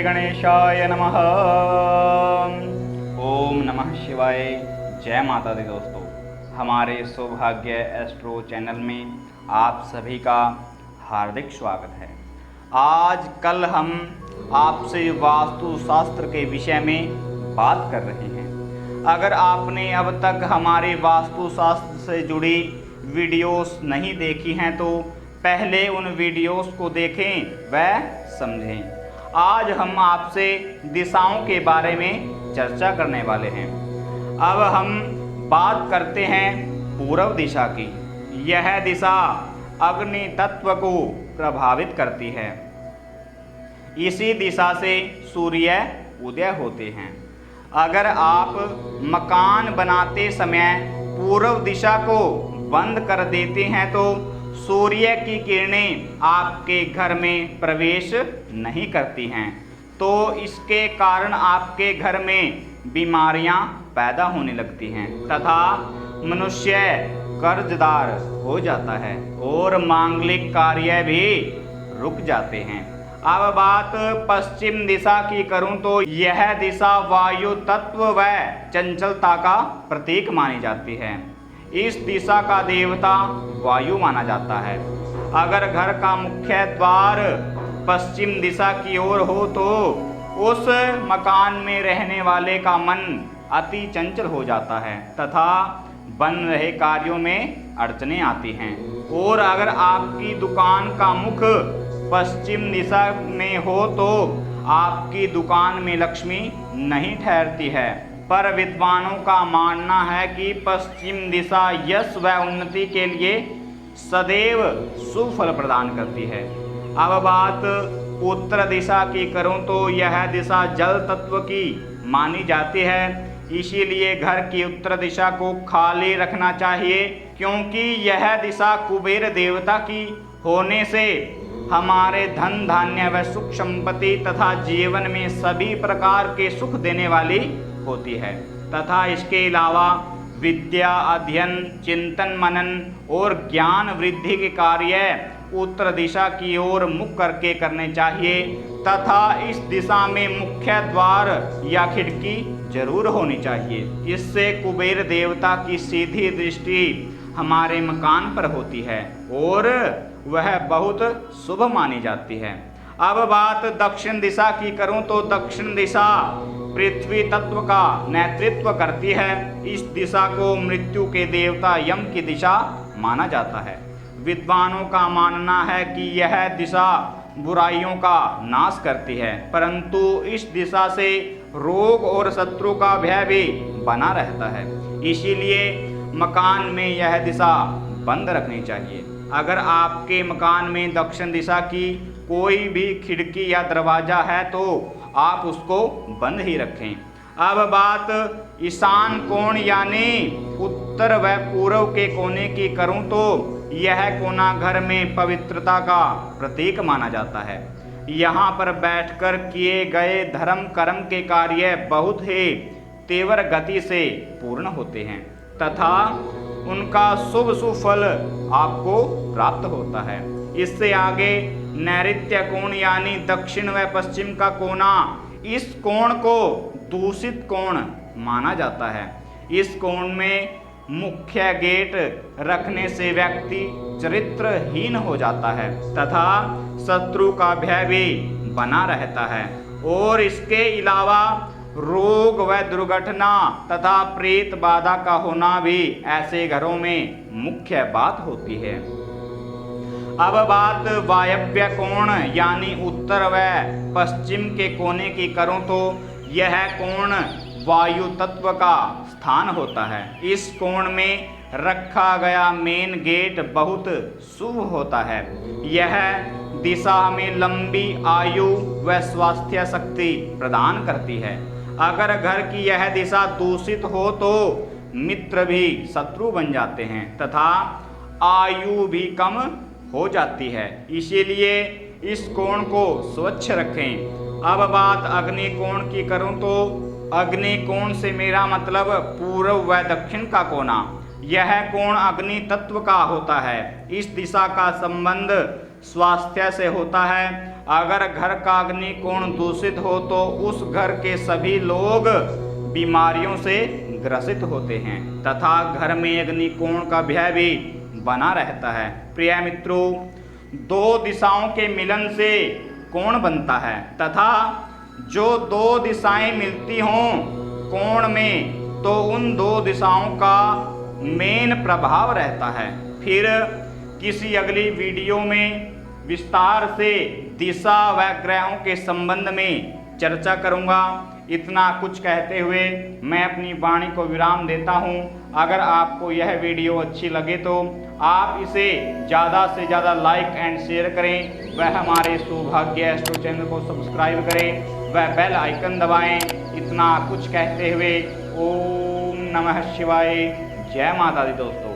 गणेशाय नमः। ओम नमः शिवाय। जय माता दी दोस्तों, हमारे सौभाग्य एस्ट्रो चैनल में आप सभी का हार्दिक स्वागत है। आज कल हम आपसे वास्तु शास्त्र के विषय में बात कर रहे हैं। अगर आपने अब तक हमारे वास्तु शास्त्र से जुड़ी वीडियोस नहीं देखी हैं तो पहले उन वीडियोस को देखें व समझें। आज हम आपसे दिशाओं के बारे में चर्चा करने वाले हैं। अब हम बात करते हैं पूर्व दिशा की। यह दिशा अग्नि तत्व को प्रभावित करती है। इसी दिशा से सूर्य उदय होते हैं। अगर आप मकान बनाते समय पूर्व दिशा को बंद कर देते हैं तो सूर्य की किरणें आपके घर में प्रवेश नहीं करती हैं, तो इसके कारण आपके घर में बीमारियां पैदा होने लगती हैं तथा मनुष्य कर्जदार हो जाता है और मांगलिक कार्य भी रुक जाते हैं। अब बात पश्चिम दिशा की करूं तो यह दिशा वायु तत्व व चंचलता का प्रतीक मानी जाती है। इस दिशा का देवता वायु माना जाता है। अगर घर का मुख्य द्वार पश्चिम दिशा की ओर हो तो उस मकान में रहने वाले का मन अति चंचल हो जाता है तथा बन रहे कार्यों में अड़चनें आती हैं। और अगर आपकी दुकान का मुख पश्चिम दिशा में हो तो आपकी दुकान में लक्ष्मी नहीं ठहरती है। पर विद्वानों का मानना है कि पश्चिम दिशा यश व उन्नति के लिए सदैव सुफल प्रदान करती है। अब बात उत्तर दिशा की करूं तो यह दिशा जल तत्व की मानी जाती है। इसीलिए घर की उत्तर दिशा को खाली रखना चाहिए, क्योंकि यह दिशा कुबेर देवता की होने से हमारे धन धान्य व सुख संपत्ति तथा जीवन में सभी प्रकार के सुख देने वाली होती है तथा इसके अलावा विद्या अध्ययन चिंतन मनन और ज्ञान वृद्धि के कार्य उत्तर दिशा की ओर मुख करके करने चाहिए तथा इस दिशा में मुख्य द्वार या खिड़की जरूर होनी चाहिए। इससे कुबेर देवता की सीधी दृष्टि हमारे मकान पर होती है और वह बहुत शुभ मानी जाती है। अब बात दक्षिण दिशा की करूं तो दक्षिण दिशा पृथ्वी तत्व का नेतृत्व करती है। इस दिशा को मृत्यु के देवता यम की दिशा माना जाता है। विद्वानों का मानना है कि यह दिशा बुराइयों का नाश करती है, परंतु इस दिशा से रोग और शत्रु का भय भी बना रहता है। इसीलिए मकान में यह दिशा बंद रखनी चाहिए। अगर आपके मकान में दक्षिण दिशा की कोई भी खिड़की या दरवाजा है तो आप उसको बंद ही रखें। अब बात ईशान कोण यानी उत्तर व पूर्व के कोने की करूं तो यह कोना घर में पवित्रता का प्रतीक माना जाता है। यहाँ पर बैठकर किए गए धर्म कर्म के कार्य बहुत ही तीव्र गति से पूर्ण होते हैं तथा उनका शुभ फल आपको प्राप्त होता है। इससे आगे नैऋत्य कोण यानी दक्षिण व पश्चिम का कोना, इस कोण को दूषित कोण माना जाता है। इस कोण में मुख्य गेट रखने से व्यक्ति चरित्रहीन हो जाता है तथा शत्रु का भय भी बना रहता है और इसके अलावा रोग व दुर्घटना तथा प्रेत बाधा का होना भी ऐसे घरों में मुख्य बात होती है। अब बात वायव्य कोण यानी उत्तर व पश्चिम के कोने की करूं तो यह कोण वायु तत्व का स्थान होता है। इस कोण में रखा गया मेन गेट बहुत शुभ होता है। यह दिशा हमें लंबी आयु व स्वास्थ्य शक्ति प्रदान करती है। अगर घर की यह दिशा दूषित हो तो मित्र भी शत्रु बन जाते हैं तथा आयु भी कम हो जाती है। इसीलिए इस कोण को स्वच्छ रखें। अब बात अग्नि कोण की करूं तो अग्नि कोण से मेरा मतलब पूर्व व दक्षिण का कोना। यह कोण अग्नि तत्व का होता है। इस दिशा का संबंध स्वास्थ्य से होता है। अगर घर का अग्नि कोण दूषित हो तो उस घर के सभी लोग बीमारियों से ग्रसित होते हैं तथा घर में अग्नि कोण का भय भी बना रहता है। प्रिय मित्रों, दो दिशाओं के मिलन से कोण बनता है तथा जो दो दिशाएं मिलती हों कोण में तो उन दो दिशाओं का मेन प्रभाव रहता है। फिर किसी अगली वीडियो में विस्तार से दिशा व ग्रहों के संबंध में चर्चा करूंगा। इतना कुछ कहते हुए मैं अपनी वाणी को विराम देता हूं। अगर आपको यह वीडियो अच्छी लगे तो आप इसे ज़्यादा से ज़्यादा लाइक एंड शेयर करें व हमारे सौभाग्य एस्ट्रो चैनल को सब्सक्राइब करें व बेल आइकन दबाएं। इतना कुछ कहते हुए ओम नमः शिवाय। जय माता दी दोस्तों।